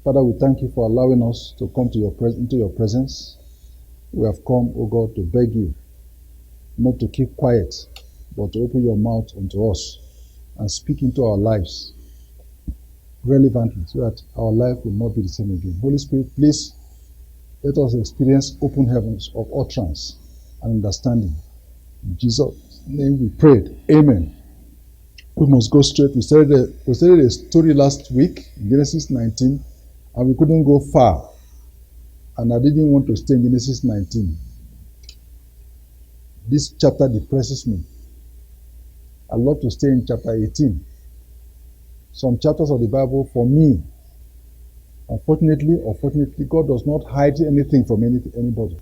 Father, we thank you for allowing us to come to into your presence. We have come, O God, to beg you not to keep quiet, but to open your mouth unto us and speak into our lives relevantly so that our life will not be the same again. Holy Spirit, please let us experience open heavens of utterance and understanding. In Jesus' name we prayed. Amen. We must go straight. We studied a story last week, Genesis 19, and we couldn't go far. And I didn't want to stay in Genesis 19. This chapter depresses me. I love to stay in chapter 18. Some chapters of the Bible, for me, unfortunately or fortunately, God does not hide anything from anybody.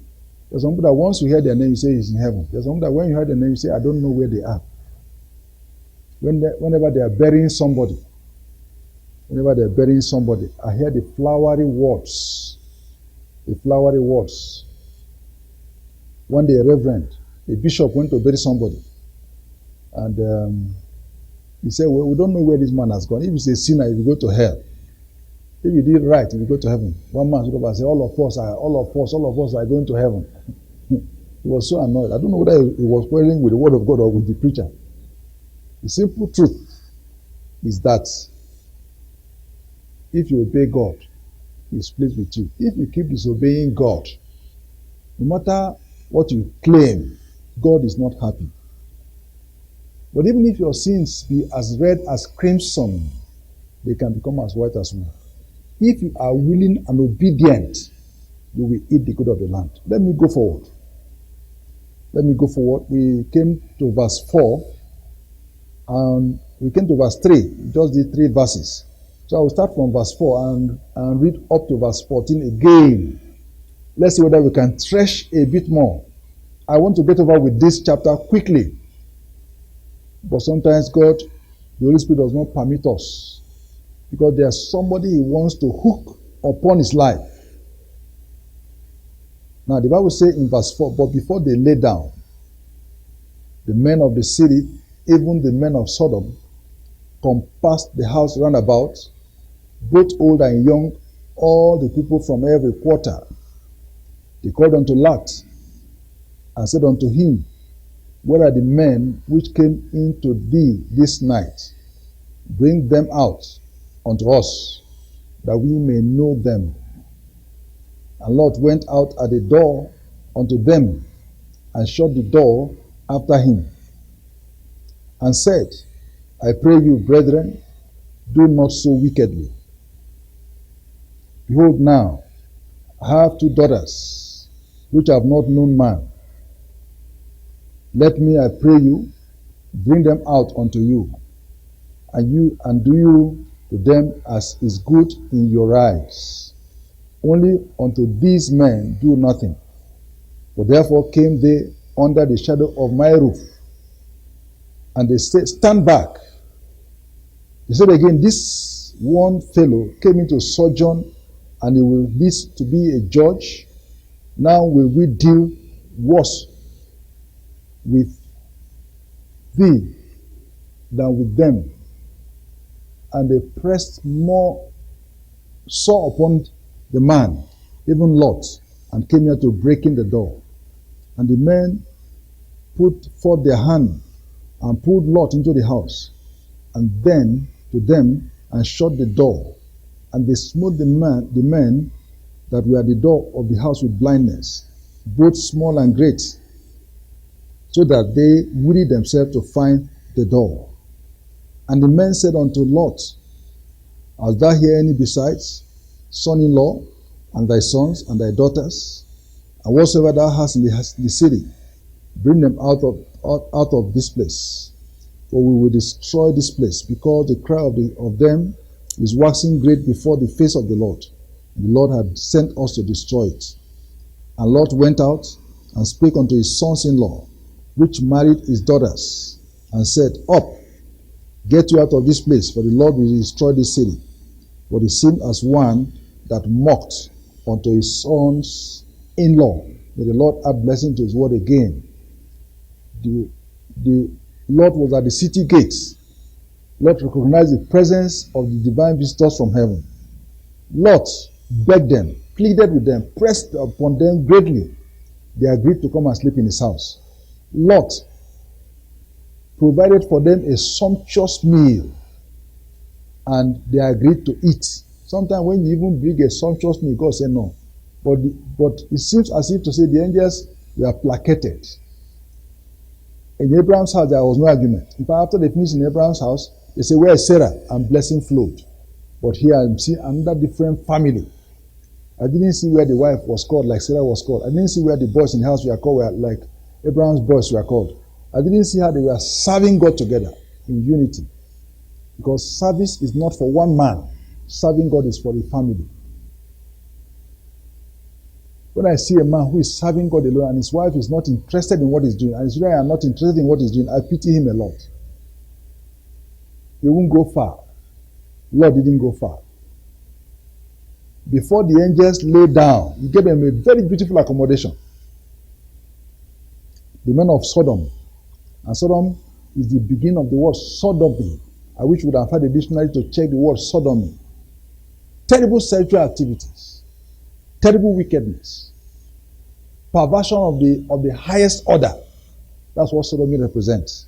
There's somebody that once you hear their name, you say he's in heaven. There's somebody that when you hear their name, you say, I don't know where they are. Whenever they are burying somebody, I hear the flowery words. One day a bishop went to bury somebody. And he said, well, we don't know where this man has gone. If he's a sinner, he will go to hell. If he did right, he will go to heaven. One man stood up and said, all of us are going to heaven. He was so annoyed. I don't know whether he was quarreling with the word of God or with the preacher. The simple truth is that if you obey God, He is pleased with you. If you keep disobeying God, no matter what you claim, God is not happy. But even if your sins be as red as crimson, they can become as white as wool. If you are willing and obedient, you will eat the good of the land. Let me go forward. We came to verse 4 and we came to verse 3. We just did 3 verses. So I will start from verse 4 and read up to verse 14 again. Let's see whether we can thresh a bit more. I want to get over with this chapter quickly. But sometimes God, the Holy Spirit does not permit us. Because there's somebody He wants to hook upon his life. Now the Bible says in verse 4, but before they lay down, the men of the city, even the men of Sodom, compassed the house round about, both old and young, all the people from every quarter. They called unto Lot, and said unto him, where are the men which came into thee this night? Bring them out unto us, that we may know them. And Lot went out at the door unto them, and shut the door after him, and said, I pray you, brethren, do not so wickedly. Behold now, I have 2 daughters, which have not known man. Let me, I pray you, bring them out unto you, and do you to them as is good in your eyes. Only unto these men do nothing. For therefore came they under the shadow of my roof. And they said, stand back. They said again, this one fellow came into sojourn, and he will live to be a judge. Now will we deal worse with thee than with them. And they pressed more sore upon the man, even Lot, and came near to breaking the door. And the men put forth their hand and pulled Lot into the house, and then to them, and shut the door. And they smote the men that were at the door of the house with blindness, both small and great, so that they wearied themselves to find the door. And the men said unto Lot, hast thou here any besides, son-in-law, and thy sons, and thy daughters? And whatsoever thou hast in the city, bring them out of this place. For we will destroy this place, because the cry of them is waxing great before the face of the Lord. And the Lord had sent us to destroy it. And Lot went out and spake unto his sons-in-law, which married his daughters, and said, up, get you out of this place, for the Lord will destroy this city. But he seemed as one that mocked unto his sons-in-law. May the Lord add blessing to his word again. The Lord was at the city gates. Lot recognized the presence of the divine visitors from heaven. Lot begged them, pleaded with them, pressed upon them greatly. They agreed to come and sleep in his house. Lot provided for them a sumptuous meal, and they agreed to eat. Sometimes when you even bring a sumptuous meal, God said no. But it seems as if to say the angels were placated. In Abraham's house, there was no argument. In fact, after they finished in Abraham's house, they say, where is Sarah? And blessing flowed. But here I'm seeing another different family. I didn't see where the wife was called like Sarah was called. I didn't see where the boys in the house were called like Abraham's boys were called. I didn't see how they were serving God together in unity. Because service is not for one man. Serving God is for the family. When I see a man who is serving God alone and his wife is not interested in what he's doing, and his children are not interested in what he's doing, I pity him a lot. He won't go far. Lord didn't go far. Before the angels lay down, he gave them a very beautiful accommodation. The men of Sodom. And Sodom is the beginning of the word sodomy. I wish we would have had a dictionary to check the word sodomy. Terrible sexual activities. Terrible wickedness. Perversion of the highest order. That's what sodomy represents.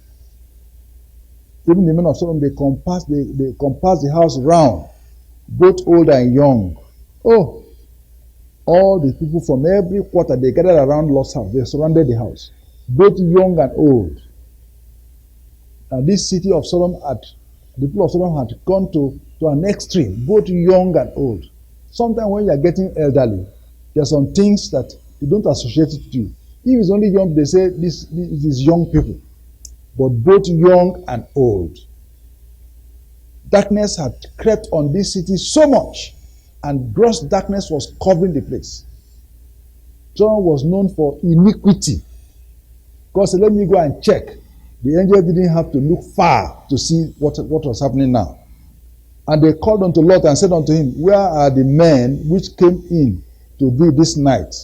Even the men of Sodom, they compass the house round, both old and young. Oh, all the people from every quarter, they gathered around Lot's house. They surrounded the house, both young and old. And this city of Sodom, the people of Sodom had gone to an extreme, both young and old. Sometimes when you are getting elderly, there are some things that you don't associate it to you. If it's only young, they say this is young people. But both young and old. Darkness had crept on this city so much, and gross darkness was covering the place. John was known for iniquity. God said, let me go and check. The angel didn't have to look far to see what was happening now. And they called unto Lot and said unto him, where are the men which came in to thee this night?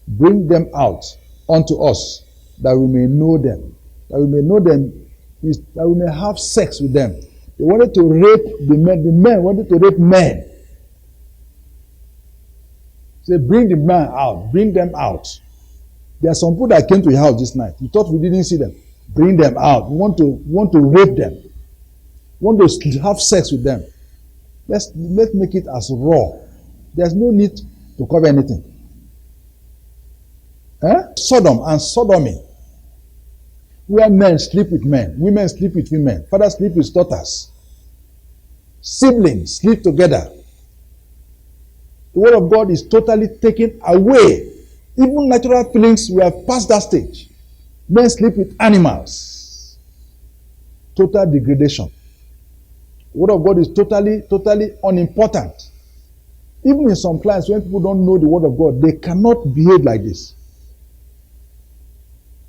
Bring them out unto us, that we may know them. That we may know them, that we may have sex with them. They wanted to rape the men. The men wanted to rape men. Say, bring the men out. Bring them out. There are some people that came to your house this night. You thought we didn't see them. Bring them out. We want to rape them. We want to have sex with them. Let's make it as raw. There's no need to cover anything. Sodom and sodomy. Where men sleep with men, women sleep with women, fathers sleep with daughters, siblings sleep together. The word of God is totally taken away. Even natural feelings, we have passed that stage. Men sleep with animals. Total degradation. The word of God is totally unimportant. Even in some clients, when people don't know the word of God, they cannot behave like this.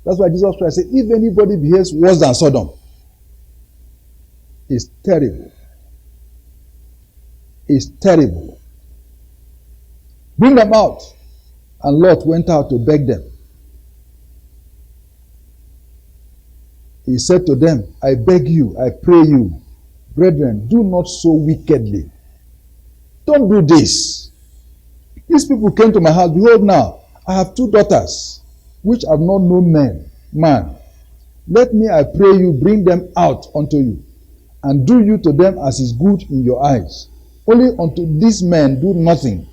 That's why Jesus Christ said, if anybody behaves worse than Sodom, it's terrible. It's terrible. Bring them out. And Lot went out to beg them. He said to them, I beg you, I pray you, brethren, do not so wickedly. Don't do this. These people came to my house. Behold now, I have 2 daughters, which have not known man. Let me, I pray you, bring them out unto you, and do you to them as is good in your eyes. Only unto these men do nothing,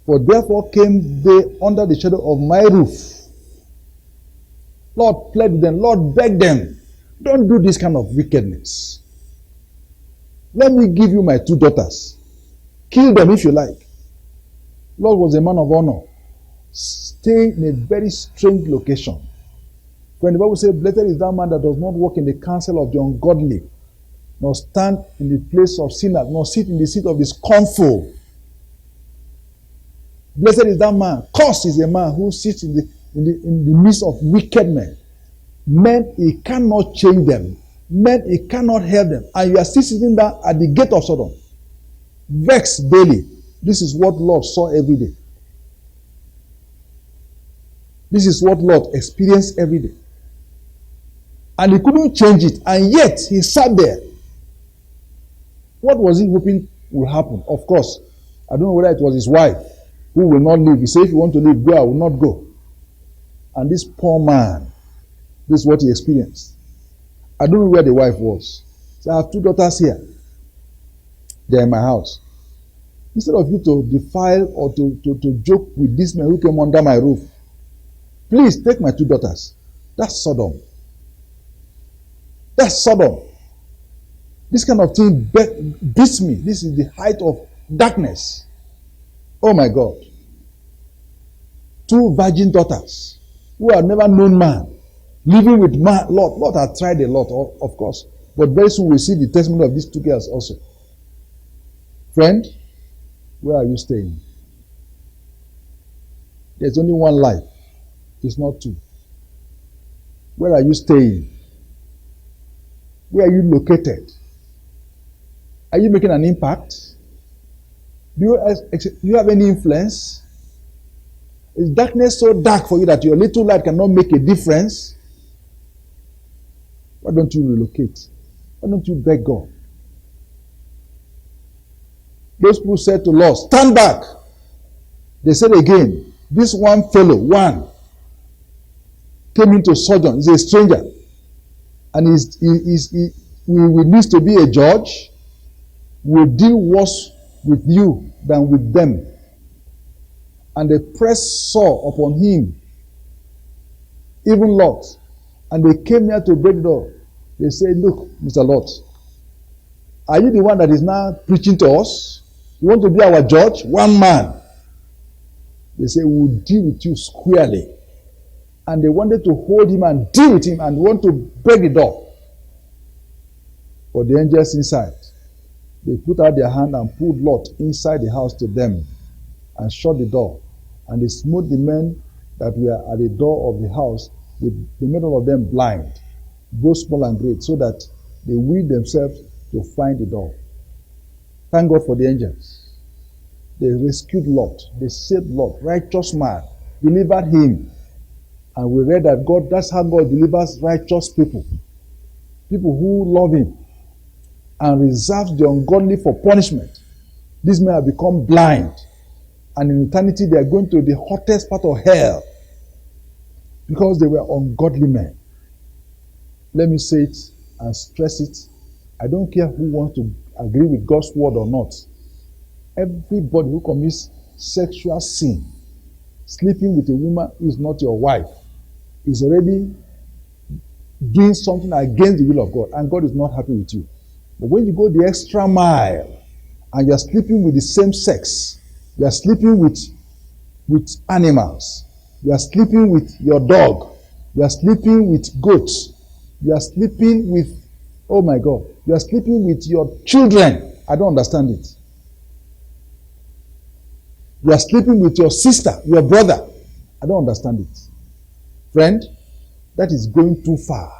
for therefore came they under the shadow of my roof. Lord, plead with them. Lord, beg them. Don't do this kind of wickedness. Let me give you my 2 daughters. Kill them if you like. Lord was a man of honor, staying in a very strange location. When the Bible says, blessed is that man that does not walk in the counsel of the ungodly, nor stand in the place of sinners, nor sit in the seat of the scornful. Blessed is that man. Cursed is a man who sits in the midst of wicked men. Men, he cannot change them. Men, he cannot help them. And you are still sitting there at the gate of Sodom. Vexed daily. This is what Lot saw every day. This is what Lot experienced every day. And he couldn't change it. And yet, he sat there. What was he hoping would happen? Of course, I don't know whether it was his wife who will not leave. He said, if you want to leave, go. I will not go. And this poor man, this is what he experienced. I don't know where the wife was. So I have 2 daughters here. They're in my house. Instead of you to defile or to joke with this man who came under my roof, please take my 2 daughters. That's Sodom. That's Sodom. This kind of thing beats me. This is the height of darkness. Oh my God. 2 virgin daughters who have never known man, living with man. Lot have tried a lot, of course. But very soon we'll see the testimony of these 2 girls also. Friend, where are you staying? There's only one life. It's not 2. Where are you staying? Where are you located? Are you making an impact? Do you have any influence? Is darkness so dark for you that your little light cannot make a difference? Why don't you relocate? Why don't you beg God? Those people said to Lot, stand back. They said again, this one fellow, came into sojourn. He's a stranger. And we need to be a judge. Will deal worse with you than with them. And they pressed sore upon him, even Lot. And they came near to break the door. They said, look, Mr. Lot, are you the one that is now preaching to us? You want to be our judge? One man. They say, we will deal with you squarely. And they wanted to hold him and deal with him and want to break the door. But the angels inside, they put out their hand and pulled Lot inside the house to them and shut the door. And they smote the men that were at the door of the house, with the middle of them blind, both small and great, so that they will themselves to find the door. Thank God for the angels. They rescued Lot. They saved Lot, righteous man, delivered him. And we read that that's how God delivers righteous people. People who love him and reserves the ungodly for punishment. These men have become blind. And in eternity they are going to the hottest part of hell because they were ungodly men. Let me say it and stress it. I don't care who wants to agree with God's word or not. Everybody who commits sexual sin, sleeping with a woman who is not your wife, is already doing something against the will of God, and God is not happy with you. But when you go the extra mile and you are sleeping with the same sex, you are sleeping with animals, you are sleeping with your dog, you are sleeping with goats, you are sleeping with, oh my God, you are sleeping with your children. I don't understand it. You are sleeping with your sister, your brother. I don't understand it. Friend, that is going too far.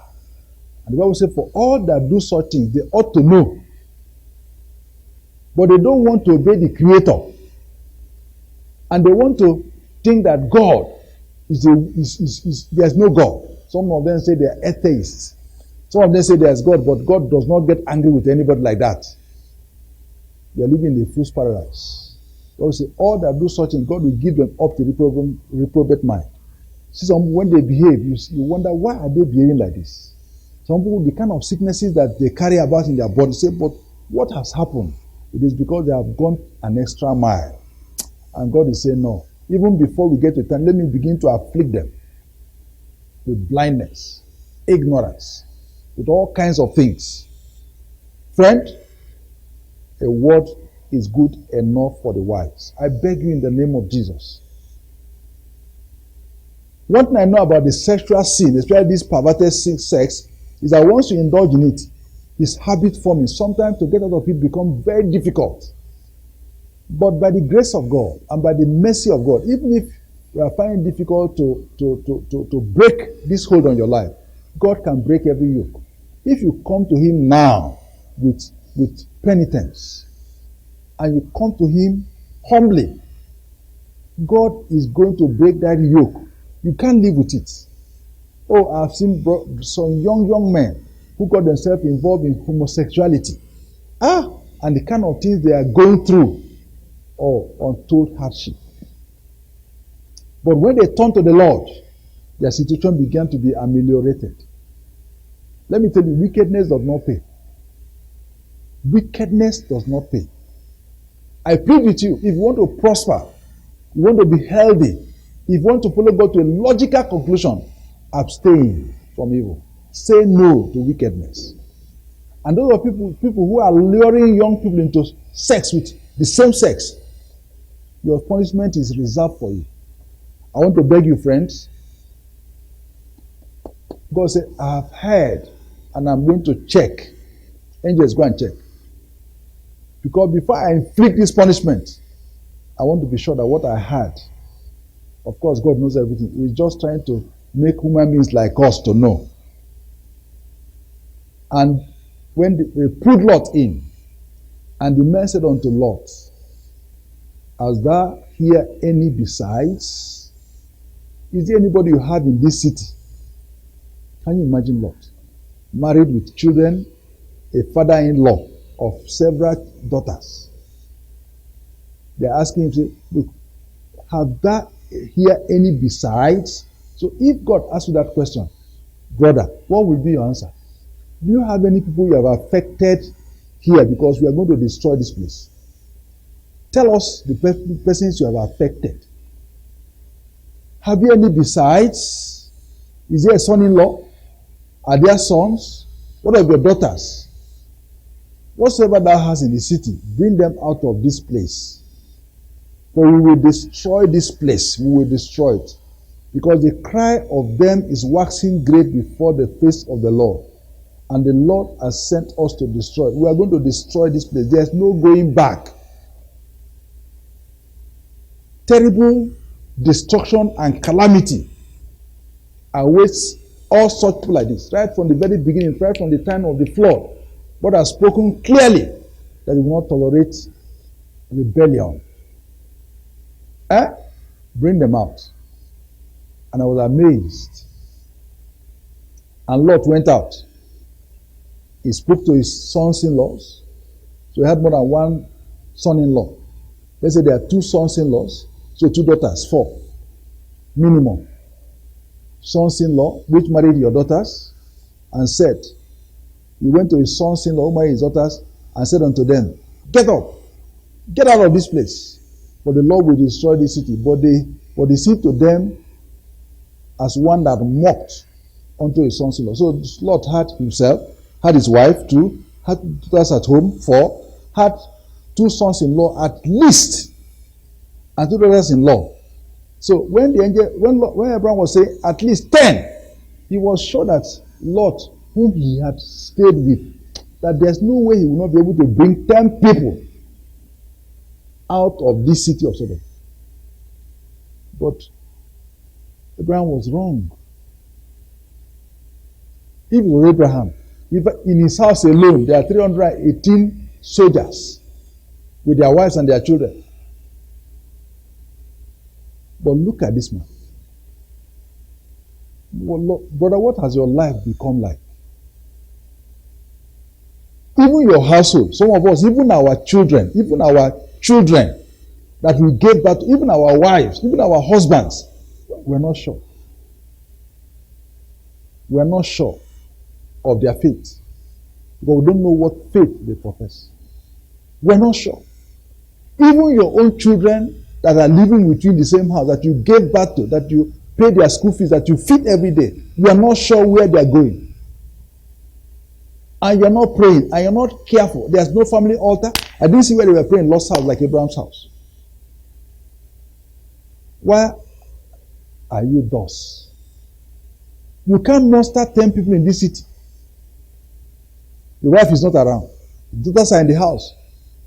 And the Bible says, for all that do such things, they ought to know. But they don't want to obey the Creator. And they want to think that God there's no God. Some of them say they are atheists. Some of them say there's God, but God does not get angry with anybody like that. They are living in a fool's paradise. God say, all that do such things, God will give them up to reprobate mind. See, some when they behave, you wonder, why are they behaving like this? Some people, the kind of sicknesses that they carry about in their body, say, but what has happened? It is because they have gone an extra mile. And God is saying, no. Even before we get to time, let me begin to afflict them with blindness, ignorance, with all kinds of things. Friend, a word is good enough for the wise. I beg you in the name of Jesus. One thing I know about the sexual sin, especially this perverted sex, is that once you indulge in it, it's habit forming. Sometimes to get out of it becomes very difficult. But by the grace of God and by the mercy of God, even if you are finding it difficult to break this hold on your life, God can break every yoke. If you come to Him now with penitence and you come to Him humbly, God is going to break that yoke. You can't live with it. Oh, I've seen some young men who got themselves involved in homosexuality. And the kind of things they are going through. or untold hardship. But when they turned to the Lord, their situation began to be ameliorated. Let me tell you, wickedness does not pay. Wickedness does not pay. I plead with you, if you want to prosper, you want to be healthy, if you want to follow God to a logical conclusion, abstain from evil. Say no to wickedness. And those are people who are luring young people into sex with the same sex. Your punishment is reserved for you. I want to beg you, friends. God said, I have heard and I'm going to check. Angels, go and check. Because before I inflict this punishment, I want to be sure that what I heard, of course, God knows everything. He's just trying to make human beings like us to know. And when they put Lot in, and the man said unto Lot, Hast thou here any besides? Is there anybody you have in this city? Can you imagine Lot? Married with children, a father-in-law of several daughters. They're asking him, say, look, have thou here any besides? So if God asks you that question, brother, what will be your answer? Do you have any people you have affected here, because we are going to destroy this place? Tell us the persons you have affected. Have you any besides? Is there a son-in-law? Are there sons? What of your daughters? Whatsoever thou hast in the city, bring them out of this place. For we will destroy this place. We will destroy it. Because the cry of them is waxing great before the face of the Lord. And the Lord has sent us to destroy it. We are going to destroy this place. There's no going back. Terrible destruction and calamity awaits all such people like this. Right from the very beginning, right from the time of the flood, God has spoken clearly that He will not tolerate rebellion. Bring them out. And I was amazed. And Lot went out. He spoke to his sons-in-laws. So he had more than one son-in-law. Let's say there are 2 sons-in-laws. So 2 daughters, 4. Minimum. Sons-in-law, which married your daughters, and said, he went to his sons-in-law who married his daughters, and said unto them, Get up, get out of this place, for the Lord will destroy this city. But they seemed to them as one that mocked unto his sons-in-law. So Lot had himself, had his wife 2, had daughters at home 4, had 2 sons-in-law at least, and 2 daughters-in-law. So when Abraham was saying at least 10, he was sure that Lot, whom he had stayed with, that there's no way he will not be able to bring 10 people out of this city of Sodom. But Abraham was wrong. If it was Abraham, if in his house alone there are 318 soldiers with their wives and their children. But look at this man. Well, brother, what has your life become like? Even your household, some of us, even our children that we gave birth to, even our wives, even our husbands, we're not sure. We're not sure of their faith. Because we don't know what faith they profess. We're not sure. Even your own children that are living with you in the same house, that you gave birth to, that you pay their school fees, that you feed every day, you are not sure where they are going. And you're not praying, and you're not careful. There's no family altar. I didn't see where they were praying Lord's house like Abraham's house. Why are you thus? You can't muster 10 people in this city. The wife is not around. The daughters are in the house.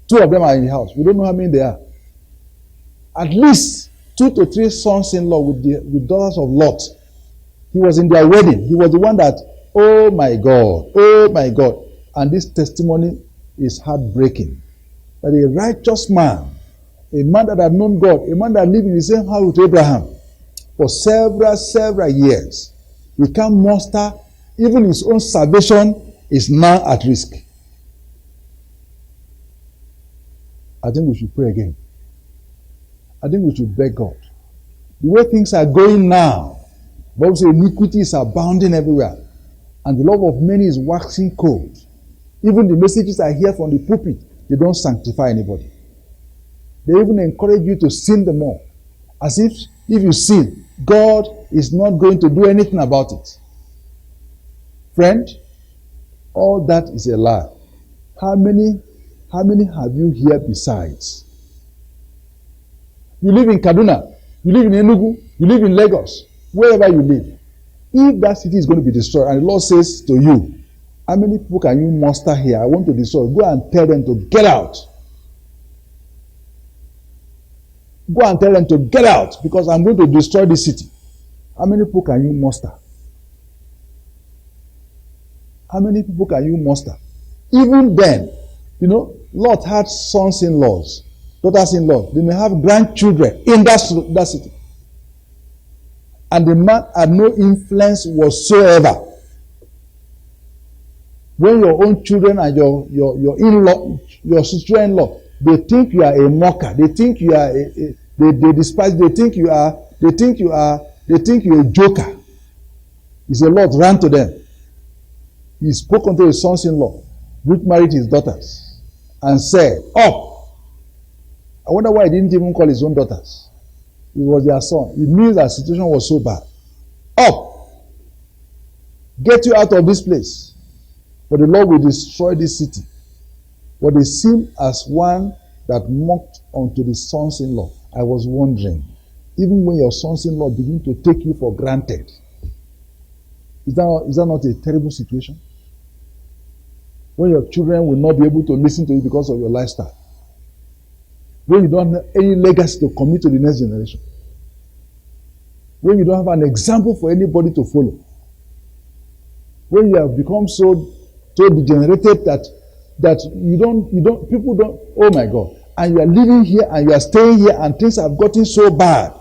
2 of them are in the house. We don't know how many there are. At least 2 to 3 sons-in-law with daughters of Lot. He was in their wedding. He was the one that, oh my God. And this testimony is heartbreaking. That a righteous man, a man that had known God, a man that lived in the same house with Abraham for several years, he can't muster, even his own salvation is now at risk. I think we should pray again. I think we should beg God. The way things are going now, the Bible says iniquity is abounding everywhere, and the love of many is waxing cold. Even the messages I hear from the pulpit, they don't sanctify anybody. They even encourage you to sin the more, as if you sin, God is not going to do anything about it. Friend, all that is a lie. How many have you here besides? You live in Kaduna, you live in Enugu, you live in Lagos, wherever you live. If that city is going to be destroyed, and the Lord says to you, how many people can you muster here? I want to destroy. Go and tell them to get out. Go and tell them to get out, because I'm going to destroy this city. How many people can you muster? How many people can you muster? Even then, Lot had sons-in-laws, daughters-in-law. They may have grandchildren in that city. And the man had no influence whatsoever. When your own children and your in-law, your sister-in-law, they think you are a mocker. They think you are they despise. They think you are a joker. He said, Lord, ran to them. He spoke unto his sons-in-law, which married his daughters, and said, up. I wonder why he didn't even call his own daughters. It was their son. It means that situation was so bad. Up. Get you out of this place. For the Lord will destroy this city. But they seemed as one that mocked unto the sons-in-law. I was wondering, even when your sons-in-law begin to take you for granted, is that not a terrible situation? When your children will not be able to listen to you because of your lifestyle. When you don't have any legacy to commit to the next generation. When you don't have an example for anybody to follow. When you have become so degenerated that people don't, oh my God. And you are living here and you are staying here and things have gotten so bad.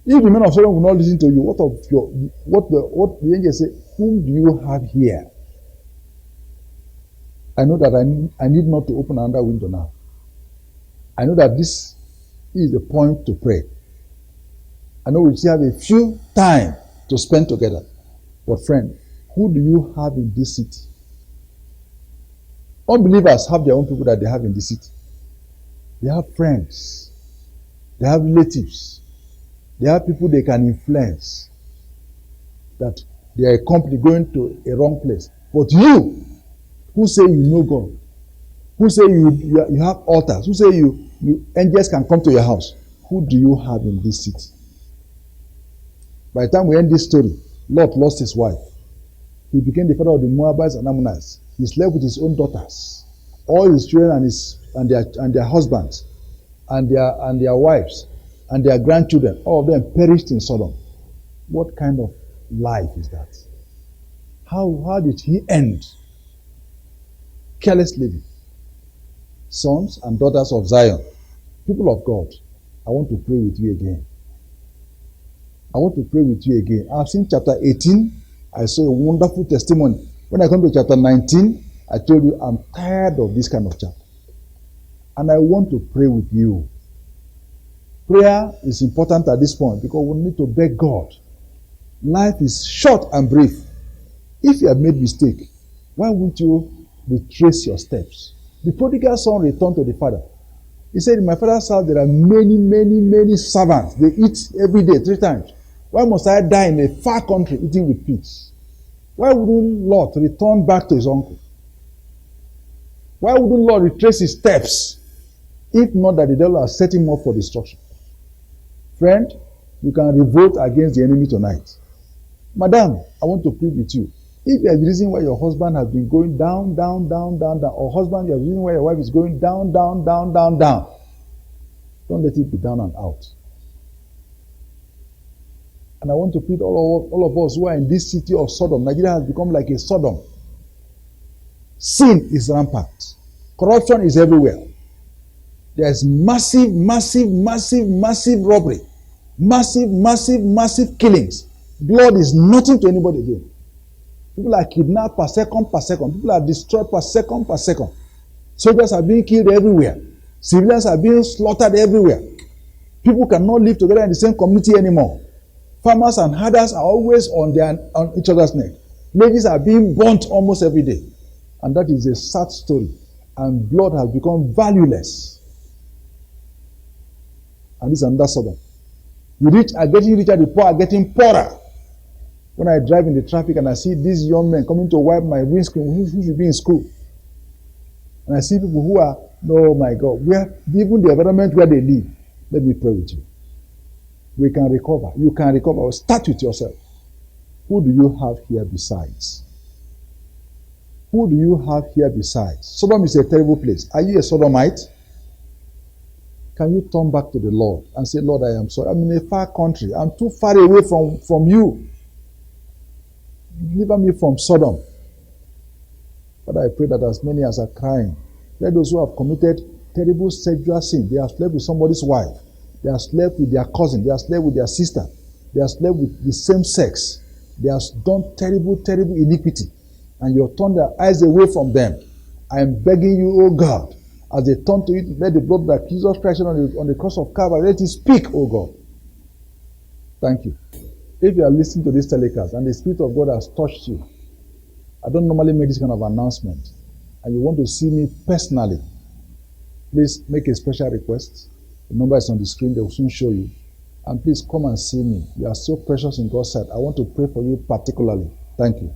If the men of Solomon will not listen to you, what the angel say, whom do you have here? I know that I need not to open another window now. I know that this is the point to pray. I know we still have a few time to spend together. But friend, who do you have in this city? Unbelievers have their own people that they have in this city. They have friends. They have relatives. They have people they can influence. That they are a company going to a wrong place. But you, who say you know God, who say you have altars, who say you angels can come to your house, who do you have in this city? By the time we end this story, Lot lost his wife. He became the father of the Moabites and Ammonites. He slept with his own daughters. All his children and their husbands and their wives and their grandchildren, all of them perished in Sodom. What kind of life is that? How did he end? Careless living. Sons and daughters of Zion, people of God, I want to pray with you again. I want to pray with you again. I've seen chapter 18. I saw a wonderful testimony. When I come to chapter 19, I told you I'm tired of this kind of chapter. And I want to pray with you. Prayer is important at this point because we need to beg God. Life is short and brief. If you have made mistake, why won't you retrace your steps? The prodigal son returned to the father. He said, in my father's house there are many servants. They eat every day 3 times. Why must I die in a far country eating with pigs? Why wouldn't Lot return back to his uncle? Why wouldn't Lot retrace his steps? If not that the devil has set him up for destruction. Friend, you can revolt against the enemy tonight. Madam, I want to plead with you. If there is a reason why your husband has been going down, or husband, there is a reason why your wife is going down, don't let it be down and out. And I want to plead all of us who are in this city of Sodom. Nigeria has become like a Sodom. Sin is rampant. Corruption is everywhere. There is massive robbery. Massive killings. Blood is nothing to anybody again. People are kidnapped per second. People are destroyed per second. Soldiers are being killed everywhere. Civilians are being slaughtered everywhere. People cannot live together in the same community anymore. Farmers and herders are always on each other's neck. Ladies are being burnt almost every day. And that is a sad story. And blood has become valueless. And this is another Sodom. The rich are getting richer, the poor are getting poorer. When I drive in the traffic and I see these young men coming to wipe my windscreen, who should be in school. And I see people who are, oh my God, even the environment where they live. Let me pray with you. We can recover. You can recover. Start with yourself. Who do you have here besides? Who do you have here besides? Sodom is a terrible place. Are you a Sodomite? Can you turn back to the Lord and say, Lord, I am sorry. I'm in a far country. I'm too far away from you. Deliver me from Sodom. But I pray that as many as are crying, let those who have committed terrible sexual sin, they have slept with somebody's wife, they have slept with their cousin, they have slept with their sister, they have slept with the same sex, they have done terrible, terrible iniquity, and you have turned their eyes away from them. I am begging you, O God, as they turn to it, let the blood that Jesus Christ on the cross of Calvary, let it speak, O God. Thank you. If you are listening to this telecast and the Spirit of God has touched you, I don't normally make this kind of announcement, and you want to see me personally, please make a special request. The number is on the screen. They will soon show you. And please come and see me. You are so precious in God's sight. I want to pray for you particularly. Thank you.